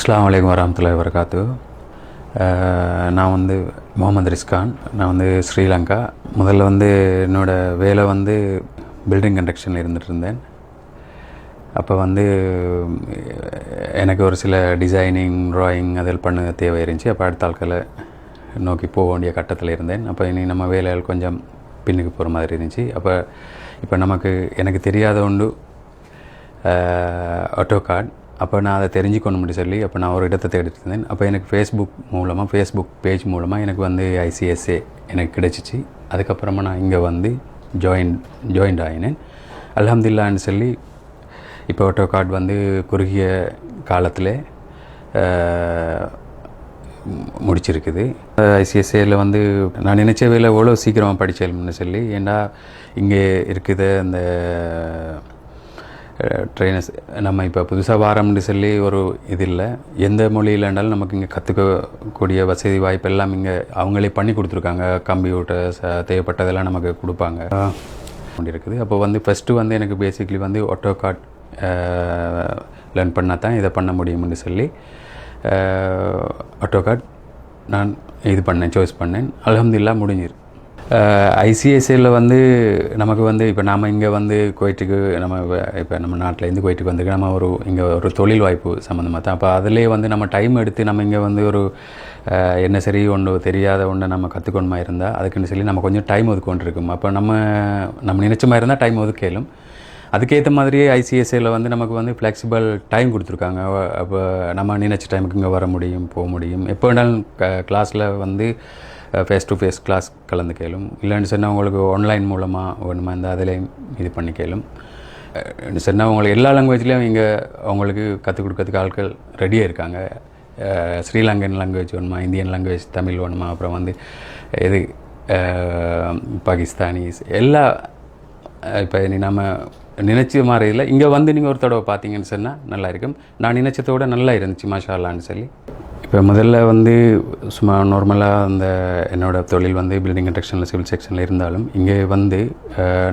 அஸ்ஸலாமு அலைக்கும் வரஹ்மத்துல்லாஹி வபரகாத்துஹு. நான் வந்து முகமது ரிஸ்கான். நான் வந்து ஸ்ரீலங்கா. முதல்ல வந்து என்னோடய வேலை வந்து பில்டிங் கன்ஸ்ட்ரக்ஷனில் இருந்துகிட்டு இருந்தேன். அப்போ வந்து எனக்கு ஒரு சில டிசைனிங், ட்ராயிங் அதில் பண்ண தேவை இருந்துச்சு. அப்போ அடுத்த ஆட்களை நோக்கி போக வேண்டிய கட்டத்தில் இருந்தேன். அப்போ இனி நம்ம வேலைகள் கொஞ்சம் பின்னுக்கு போகிற மாதிரி இருந்துச்சு. இப்போ எனக்கு தெரியாத ஒன்று ஆட்டோகாட். அப்போ நான் அதை தெரிஞ்சுக்கணும்னு சொல்லி அப்போ நான் ஒரு இடத்தை தேடிட்டு இருந்தேன். அப்போ எனக்கு ஃபேஸ்புக் பேஜ் மூலமாக எனக்கு வந்து ICSA எனக்கு கிடைச்சிச்சு. அதுக்கப்புறமா நான் இங்கே வந்து ஜாயின்ட் ஆகினேன். அல்ஹம்துலில்லாஹ்னு சொல்லி இப்போ ஆட்டோகாட் வந்து குறுகிய காலத்தில் முடிச்சிருக்குது. ICSAவில் வந்து நான் நினச்ச வேலை எவ்வளோ சீக்கிரமாக படித்தேன்னு சொல்லி, ஏன்னா இங்கே இருக்குது அந்த ட்ரெயினர்ஸ் நம்ம இப்போ புதுசாக வாரம்னு சொல்லி ஒரு இது இல்லை. எந்த மொழியில் இருந்தாலும் நமக்கு இங்கே கற்றுக்கக்கூடிய வசதி வாய்ப்பு எல்லாம் இங்கே அவங்களே பண்ணி கொடுத்துருக்காங்க. கம்ப்யூட்டர்ஸ் தேவைப்பட்டதெல்லாம் நமக்கு கொடுப்பாங்க இருக்குது. அப்போ வந்து ஃபஸ்ட்டு வந்து எனக்கு பேசிக்லி வந்து ஆட்டோகாட் லேர்ன் பண்ணால் தான் இதை பண்ண முடியும்னு சொல்லி ஆட்டோகாட் நான் சாய்ஸ் பண்ணேன். அல்ஹம்துலில்லாஹ் முடிஞ்சிரு. ICSAவில் வந்து நமக்கு வந்து இப்போ நாம் இங்கே வந்து குவைட்டுக்கு இப்போ நம்ம நாட்டிலேருந்து குவைட்டுக்கு வந்துருக்கு. நம்ம இங்கே ஒரு தொழில் வாய்ப்பு சம்மந்தமாக தான். அப்போ அதிலே வந்து நம்ம டைம் எடுத்து நம்ம இங்கே வந்து என்ன சரி ஒன்று தெரியாத ஒன்றை நம்ம கற்றுக்கணுமா இருந்தால் அதுக்குன்னு சொல்லி நம்ம கொஞ்சம் டைம் ஒதுக்கொண்டிருக்கும். அப்போ நம்ம நினச்ச மாதிரி இருந்தால் டைம் ஒதுக்கலும். அதுக்கேற்ற மாதிரியே ICSAவில் வந்து நமக்கு வந்து ஃப்ளெக்சிபிள் டைம் கொடுத்துருக்காங்க. அப்போ நம்ம நினச்ச டைமுக்கு இங்கே வர முடியும், போக முடியும். எப்போ வேணாலும் கிளாஸில் வந்து ஃபேஸ் டு ஃபேஸ் கிளாஸ் கலந்து கேளும். இல்லைன்னு சொன்னால் உங்களுக்கு ஆன்லைன் மூலமாக வேணுமா இருந்தால் அதிலையும் இது பண்ணி கேளும். சொன்னால் உங்களுக்கு எல்லா லாங்குவேஜ்லேயும் இங்கே அவங்களுக்கு கற்றுக் கொடுக்கறதுக்கு ஆட்கள் ரெடியாக இருக்காங்க. ஸ்ரீலங்கன் லாங்குவேஜ் வேணுமா, இந்தியன் லாங்குவேஜ் தமிழ் வேணுமா, அப்புறம் வந்து பாகிஸ்தானிஸ் எல்லா இப்போ நம்ம நினச்ச மாதிரி இல்லை. இங்கே வந்து நீங்கள் ஒரு தடவை பார்த்தீங்கன்னு சொன்னால் நல்லா இருக்கும். நான் நினச்சதோட நல்லா இருந்துச்சு மாஷா அல்லாஹ்னு சொல்லி. இப்போ முதல்ல வந்து சும்மா நார்மலாக என்னோடய தொழில் வந்து பில்டிங் கன்ஸ்ட்ரக்ஷனில் சிவில் செக்ஷனில் இருந்தாலும் இங்கே வந்து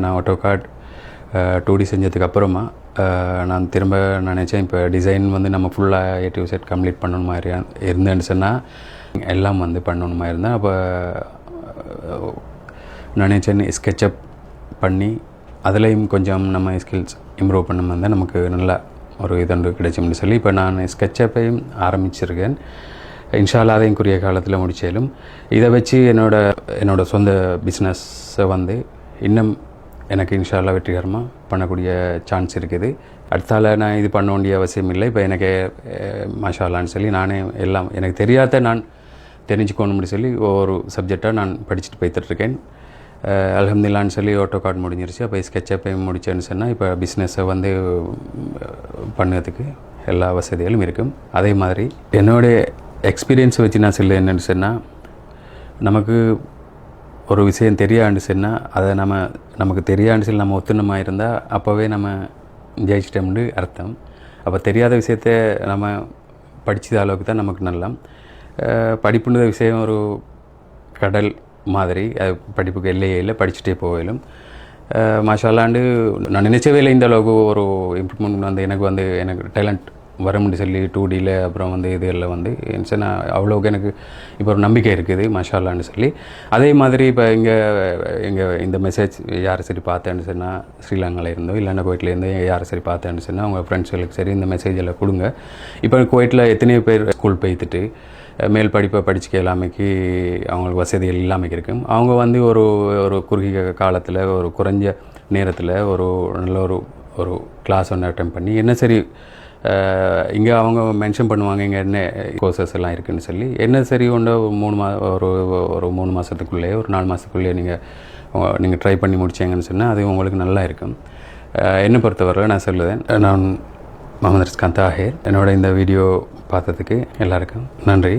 நான் ஆட்டோகாட் 2D செஞ்சதுக்கு அப்புறமா நான் திரும்ப நினச்சேன் இப்போ டிசைன் வந்து நம்ம ஃபுல்லாக A to Z கம்ப்ளீட் பண்ணணும் மாதிரி இருந்தேன்னு சொன்னால் எல்லாம் வந்து பண்ணணும் மாதிரி இருந்தேன். அப்போ நினச்சேன் ஸ்கெட்சப் பண்ணி அதுலேயும் கொஞ்சம் நம்ம ஸ்கில்ஸ் இம்ப்ரூவ் பண்ண வந்தால் நமக்கு நல்லா ஒரு இதொன்று கிடைச்சோம்னு சொல்லி இப்போ நான் ஸ்கெட்சப்பையும் ஆரம்பிச்சிருக்கேன். இன்ஷா அல்லாஹ் அதையும் குறுகிய காலத்தில் முடிச்சாலும் இதை வச்சு என்னோட சொந்த பிஸ்னஸை வந்து இன்னும் எனக்கு இன்ஷா அல்லாஹ் வெற்றிகரமாக பண்ணக்கூடிய சான்ஸ் இருக்குது. அடுத்தால நான் இது பண்ண வேண்டிய அவசியம் இல்லை. இப்போ எனக்கு மாஷா அல்லாஹ்னு சொல்லி நானே எல்லாம் எனக்கு தெரியாத நான் தெரிஞ்சுக்கணும்னு சொல்லி ஒரு சப்ஜெக்டாக நான் படிச்சுட்டு போய்த்துட்ருக்கேன். அல்ஹம்துலில்லாஹ்னு சொல்லி ஆட்டோகாட் முடிஞ்சிருச்சு. அப்போ ஸ்கெட்சப்பை முடிச்சேன்னு சொன்னால் இப்போ பிஸ்னஸை வந்து பண்ணுறதுக்கு எல்லா வசதிகளும் இருக்கும். அதே மாதிரி என்னுடைய எக்ஸ்பீரியன்ஸை வச்சு நான் சொல்ல என்னென்னு சொன்னால், நமக்கு ஒரு விஷயம் தெரியாதுன்னு சொன்னால் அதை நமக்கு தெரியாதுன்னு சொல்லி நம்ம ஒத்துணமாக இருந்தால் அப்போவே நம்ம ஜெயிச்சிட்டோம்னு அர்த்தம். அப்போ தெரியாத விஷயத்தை நம்ம படித்த அளவுக்கு தான் நமக்கு நல்லா. படிப்புன்ற விஷயம் ஒரு கடல் மாதிரி, அது படிப்புக்கு எல்லையே இல்லை, படிச்சுட்டே போகலும். மாஷா அல்லாஹ்னு நான் நினச்சவே இல்லை இந்த அளவுக்கு ஒரு இம்ப்ரூவ்மெண்ட் வந்து எனக்கு டேலண்ட் வரும்னு சொல்லி 2Dயில் அப்புறம் வந்து இதெல்லாம் வந்து நான் அவ்வளோக்கு எனக்கு இப்போ ஒரு நம்பிக்கை இருக்குது மாஷா அல்லாஹ்னு சொல்லி. அதே மாதிரி இப்போ இங்கே இந்த மெசேஜ் யாரை சரி பார்த்தேன்னு சொன்னால் ஸ்ரீலங்காவில் இருந்தோ இல்லைன்னா குவைட்லேருந்தோ யாரை சரி பார்த்தேன்னு சொன்னால் அவங்க ஃப்ரெண்ட்ஸுகளுக்கு சரி இந்த மெசேஜ் எல்லாம் கொடுங்க. இப்போ குவைட்டில் எத்தனையோ பேர் ஸ்கூல் போய்த்துட்டு மேல் படிப்பை படிச்சுக்க எல்லாமைக்கு அவங்களுக்கு வசதிகள் இல்லாமல் இருக்கும். அவங்க வந்து ஒரு குறுகிய காலத்தில் ஒரு குறைஞ்ச நேரத்தில் நல்ல ஒரு கிளாஸ் ஒன்று அட்டெண்ட் பண்ணி என்ன சரி இங்கே அவங்க மென்ஷன் பண்ணுவாங்க இங்கே என்ன கோர்சஸ் எல்லாம் இருக்குதுன்னு சொல்லி என்ன சரி ஒன்று ஒரு 3 மாதத்துக்குள்ளேயே ஒரு 4 மாதத்துக்குள்ளேயே நீங்கள் ட்ரை பண்ணி முடிச்சிங்கன்னு சொன்னால் அது உங்களுக்கு நல்லா இருக்கும். என்னை பொறுத்தவரை நான் சொல்லுவேன். நான் முகமது ரிஸ்கான் தாஹிர். என்னோட இந்த வீடியோ பார்த்ததுக்கு எல்லாருக்கும் நன்றி.